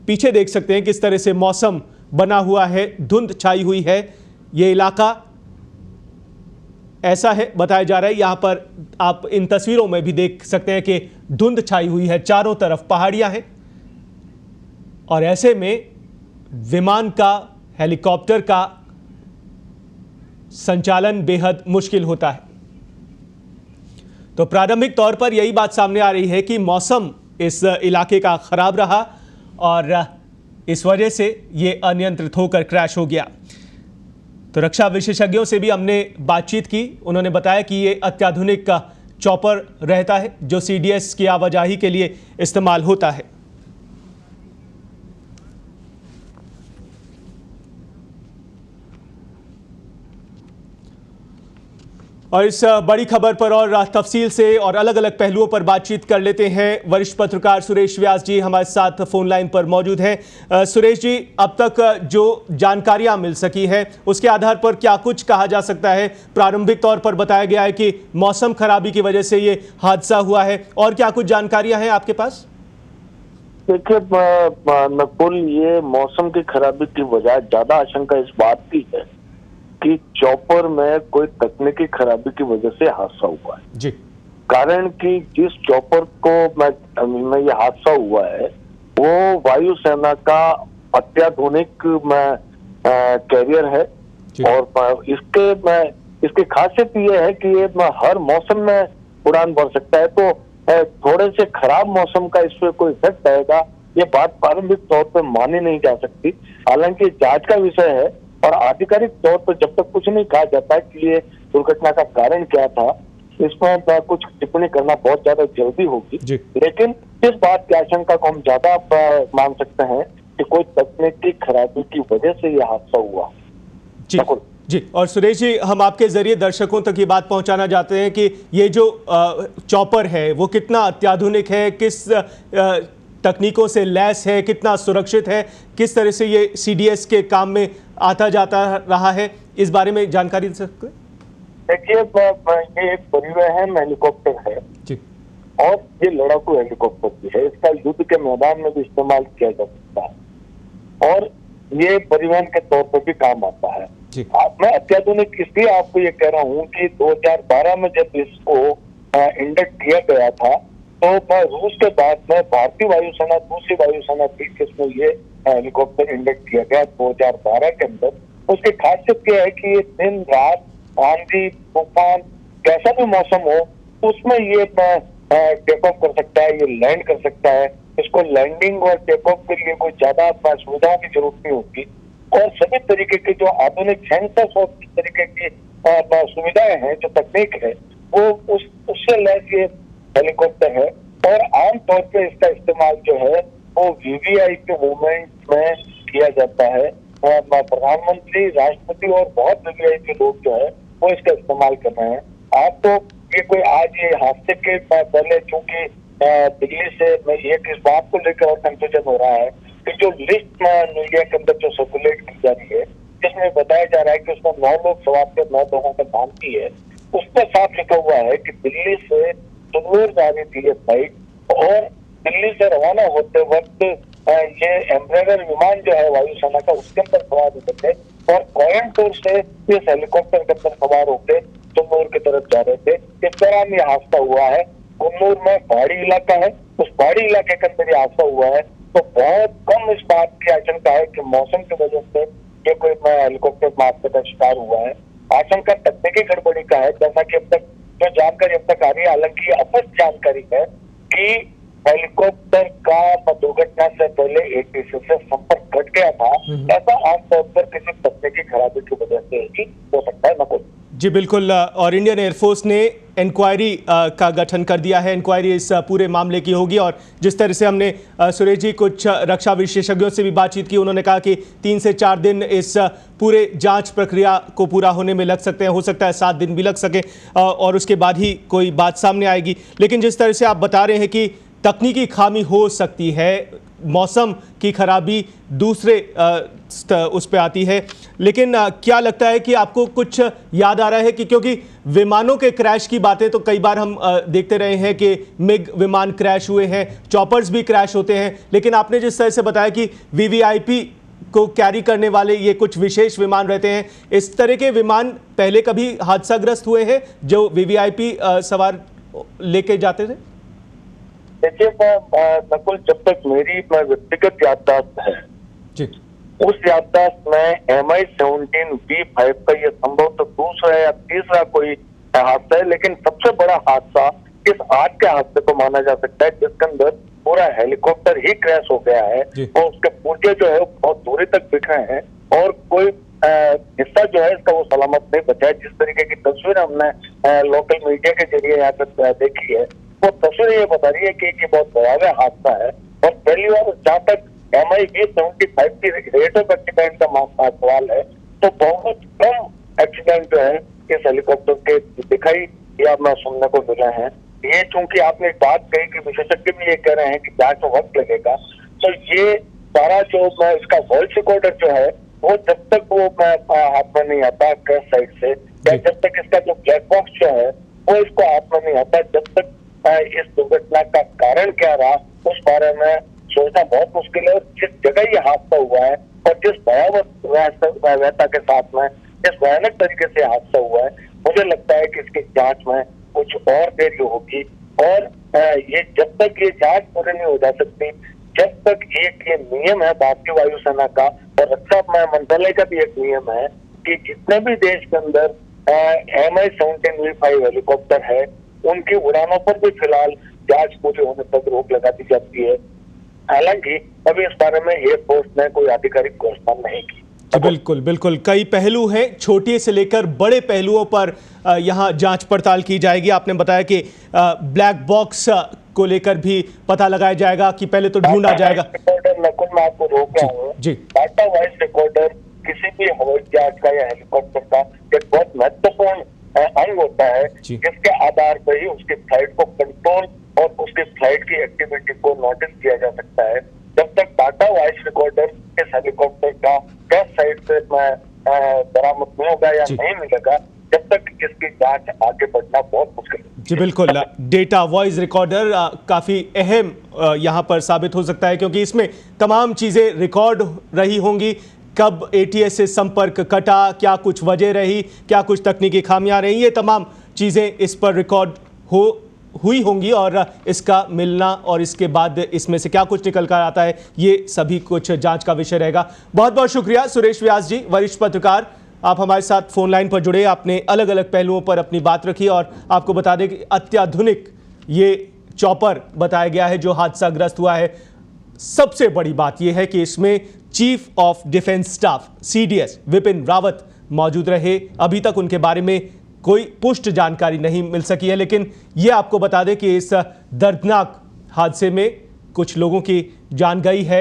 पीछे देख सकते हैं किस तरह से मौसम बना हुआ है, धुंध छाई हुई है। ये इलाका ऐसा है, बताया जा रहा है। यहां पर आप इन तस्वीरों में भी देख सकते हैं कि धुंध छाई हुई है, चारों तरफ पहाड़ियां हैं और ऐसे में विमान का, हेलीकॉप्टर का संचालन बेहद मुश्किल होता है। तो प्रारंभिक तौर पर यही बात सामने आ रही है कि मौसम इस इलाके का खराब रहा और इस वजह से ये अनियंत्रित होकर क्रैश हो गया। तो रक्षा विशेषज्ञों से भी हमने बातचीत की। उन्होंने बताया कि ये अत्याधुनिक का चॉपर रहता है जो सीडीएस की आवाजाही के लिए इस्तेमाल होता है। और इस बड़ी खबर पर और तफसील से और अलग अलग पहलुओं पर बातचीत कर लेते हैं। वरिष्ठ पत्रकार सुरेश व्यास जी हमारे साथ फोन लाइन पर मौजूद हैं। सुरेश जी, अब तक जो जानकारियां मिल सकी है उसके आधार पर क्या कुछ कहा जा सकता है? प्रारंभिक तौर पर बताया गया है कि मौसम खराबी की वजह से ये हादसा हुआ है, और क्या कुछ जानकारियां हैं आपके पास? देखिए नकुल, ये मौसम की खराबी की वजह ज्यादा आशंका इस बात की है कि चॉपर में कोई तकनीकी खराबी की वजह से हादसा हुआ है जी। कारण कि जिस चॉपर को में ये हादसा हुआ है वो वायुसेना का अत्याधुनिक कैरियर है और इसकी खासियत ये है कि ये हर मौसम में उड़ान भर सकता है। तो थोड़े से खराब मौसम का इस पर कोई इफेक्ट आएगा, ये बात प्रारंभिक तौर पर मानी नहीं जा सकती। हालांकि जांच का विषय है और आधिकारिक तौर पर जब तक कुछ नहीं कहा जाता कि ये दुर्घटना का कारण क्या था, इसमें कुछ टिप्पणी करना बहुत ज्यादा जल्दी होगी। लेकिन इस बात की आशंका को हम ज्यादा मान सकते हैं कि कोई तकनीकी खराबी की वजह से यह हादसा हुआ। जी, और सुरेश जी, हम आपके जरिए दर्शकों तक ये बात पहुंचाना चाहते हैं कि ये जो चॉपर है वो कितना अत्याधुनिक है, किस तकनीकों से लैस है, कितना सुरक्षित है, किस तरह से ये सीडीएस के काम में आता जाता रहा है, इस बारे में जानकारी दे सकते हैं? देखिए, ये एक परिवहन हेलीकॉप्टर है जी और ये लड़ाकू हेलीकॉप्टर भी है। इसका युद्ध के मैदान में भी इस्तेमाल किया जा सकता है और ये परिवहन के तौर पर भी काम आता है। मैं अत्याधुनिक इसलिए आपको ये कह रहा हूँ कि 2012 में जब इसको इंडक्ट किया गया था तो रूस के बाद में भारतीय वायुसेना, दूसरी वायुसेना थी जिसमें ये हेलीकॉप्टर इंडक्ट किया गया 2012 के अंदर। उसकी खासियत क्या है कि ये दिन रात, आंधी तूफान, कैसा भी मौसम हो उसमें ये टेक ऑफ कर सकता है, ये लैंड कर सकता है। इसको लैंडिंग और टेक ऑफ के लिए कोई ज्यादा सुविधाओं की जरूरत नहीं होती और सभी तरीके के जो आधुनिक सेंसर्स और तरीके की सुविधाएं हैं, जो तकनीक है, वो उससे लैस ये हेलीकॉप्टर है। और आमतौर पे इसका इस्तेमाल जो है वो वीवीआईपी मूवमेंट में किया जाता है। प्रधानमंत्री, राष्ट्रपति और बहुत वीवीआईपी लोग जो है वो इसका इस्तेमाल कर रहे हैं। आप तो ये कोई आज ये हादसे के पहले चूंकि दिल्ली से एक इस बात को लेकर और कंफ्यूजन हो रहा है कि जो लिस्ट मीडिया के अंदर जो सर्कुलेट की जा रही है जिसमें बताया जा रहा है कि उसमें 9 लोग सवार थे, 9 लोगों का नाम भी है, उसमें साफ लिखा हुआ है कि दिल्ली से जम्मूर जा रही थी ये फ्लाइट और दिल्ली से रवाना होते वक्त ये एम्ब्रेडर विमान जो है वायुसेना का उसके अंदर सवार होते थे और कोयम्बटूर से इस हेलीकॉप्टर के अंदर सवार होकर जम्मूर की तरफ जा रहे थे। इस दौरान ये हादसा हुआ है। कुन्नूर में पहाड़ी इलाका है, उस पहाड़ी इलाके के अंदर ये हादसा हुआ है। तो बहुत कम इस बात की आशंका है कि मौसम की वजह से ये कोई हेलीकॉप्टर हादसे का शिकार हुआ है। आशंका तकनीकी गड़बड़ी का है, जैसा कि अब तक जो जानकारी अब तक आ रही है। हालांकि अवश्य जानकारी है कि हेलीकॉप्टर का दुर्घटना से पहले एटीसी से संपर्क कट गया था। ऐसा आमतौर पर किसी तकनीकी खराबी की वजह से ही हो सकता है। नकुल जी बिल्कुल, और इंडियन एयरफोर्स ने इंक्वायरी का गठन कर दिया है। इंक्वायरी इस पूरे मामले की होगी और जिस तरह से हमने सुरेश जी कुछ रक्षा विशेषज्ञों से भी बातचीत की, उन्होंने कहा कि 3 से 4 दिन इस पूरे जांच प्रक्रिया को पूरा होने में लग सकते हैं, हो सकता है 7 दिन भी लग सके और उसके बाद ही कोई बात सामने आएगी। लेकिन जिस तरह से आप बता रहे हैं कि तकनीकी खामी हो सकती है, मौसम की खराबी दूसरे उस पे आती है, लेकिन क्या लगता है कि आपको कुछ याद आ रहा है कि क्योंकि विमानों के क्रैश की बातें तो कई बार हम देखते रहे हैं कि मिग विमान क्रैश हुए हैं, चॉपर्स भी क्रैश होते हैं, लेकिन आपने जिस तरह से बताया कि वीवीआईपी को कैरी करने वाले ये कुछ विशेष विमान रहते हैं, इस तरह के विमान पहले कभी हादसाग्रस्त हुए हैं जो वीवीआईपी सवार लेके जाते थे? देखिए नकुल, जब तक मेरी व्यक्तिगत याददाश्त है जी, उस याददाश्त में MI-17V5 का ये संभव तो दूसरा या तीसरा कोई हादसा है, लेकिन सबसे बड़ा हादसा इस आज के हादसे को माना जा सकता है जिसके अंदर पूरा हेलीकॉप्टर ही क्रैश हो गया है और उसके पुर्जे जो है बहुत दूरी तक बिखरे हैं और कोई हिस्सा जो है इसका वो सलामत नहीं बचा है। जिस तरीके की तस्वीर हमने लोकल मीडिया के जरिए यहाँ तक देखी है, वो तस्वीर ये बता रही है कि बहुत भयावह हादसा है। और पहली बार जहाँ तक MI-75 की रेट ऑफ एक्सीडेंट का सवाल है तो बहुत कम एक्सीडेंट जो है इस हेलीकॉप्टर के दिखाई या सुनने को मिला है। ये चूंकि आपने एक बात कही कि विशेषज्ञ भी ये कह रहे हैं कि जांच में वक्त लगेगा, तो ये सारा जो इसका वॉइस रिकॉर्डर जो है वो जब तक वो हाथ में नहीं आता क्रैश साइड से, या जब तक इसका जो ब्लैक बॉक्स जो है वो इसको हाथ में नहीं आता, जब तक इस दुर्घटना का कारण क्या रहा उस बारे में सोचना बहुत मुश्किल है। और जिस जगह ये हादसा हुआ है और जिस भयावहता के साथ में जिस भयानक तरीके से हादसा हुआ है, मुझे लगता है कि इसकी जांच में कुछ और देरी होगी। और ये जब तक ये जांच पूरी नहीं हो जा सकती, जब तक एक ये नियम है भारतीय वायुसेना का और रक्षा मंत्रालय का भी एक नियम है कि जितने भी देश के अंदर MI-17V5 हेलीकॉप्टर है उनकी उड़ानों पर भी फिलहाल जांच पूरी होने तक रोक लगा दी जाती है। हालांकि अभी इस बारे में एयरफोर्स ने कोई आधिकारिक घोषणा नहीं की। बिल्कुल बिल्कुल, कई पहलू हैं, छोटे से लेकर बड़े पहलुओं पर यहाँ जांच पड़ताल की जाएगी। आपने बताया कि ब्लैक बॉक्स को लेकर भी पता लगाया जाएगा कि पहले तो ढूंढा जाएगा। नकुल, मैं आपको रोक रहा हूँ जी। डाटा वॉइस रिकॉर्डर किसी भी हवाई जहाज का या हेलीकॉप्टर का एक बहुत महत्वपूर्ण अंग होता है जिसके आधार पर ही उसकी फ्लाइट को कंट्रोल और उसकी फ्लाइट की एक्टिविटी को नोटिस किया जा सकता है। जब तक डाटा वॉइस रिकॉर्डर इस हेलीकॉप्टर का क्रैश साइट से बरामद नहीं होगा या नहीं मिलेगा, जब तक इसकी जांच आगे बढ़ना बहुत मुश्किल है। जी बिल्कुल, डेटा वॉइस रिकॉर्डर काफ़ी अहम यहाँ पर साबित हो सकता है क्योंकि इसमें तमाम चीज़ें रिकॉर्ड रही होंगी। कब ATS से संपर्क कटा, क्या कुछ वजह रही, क्या कुछ तकनीकी खामियां रही, ये तमाम चीज़ें इस पर रिकॉर्ड हुई होंगी और इसका मिलना और इसके बाद इसमें से क्या कुछ निकल कर आता है, ये सभी कुछ जांच का विषय रहेगा। बहुत बहुत शुक्रिया सुरेश व्यास जी, वरिष्ठ पत्रकार, आप हमारे साथ फोन लाइन पर जुड़े, आपने अलग अलग पहलुओं पर अपनी बात रखी और आपको बता दें कि अत्याधुनिक ये चॉपर बताया गया है जो हादसाग्रस्त हुआ है। सबसे बड़ी बात यह है कि इसमें chief of defence staff CDS Vipin Rawat मौजूद रहे। अभी तक उनके बारे में कोई पुष्ट जानकारी नहीं मिल सकी है, लेकिन यह आपको बता दें कि इस दर्दनाक हादसे में कुछ लोगों की जान गई है।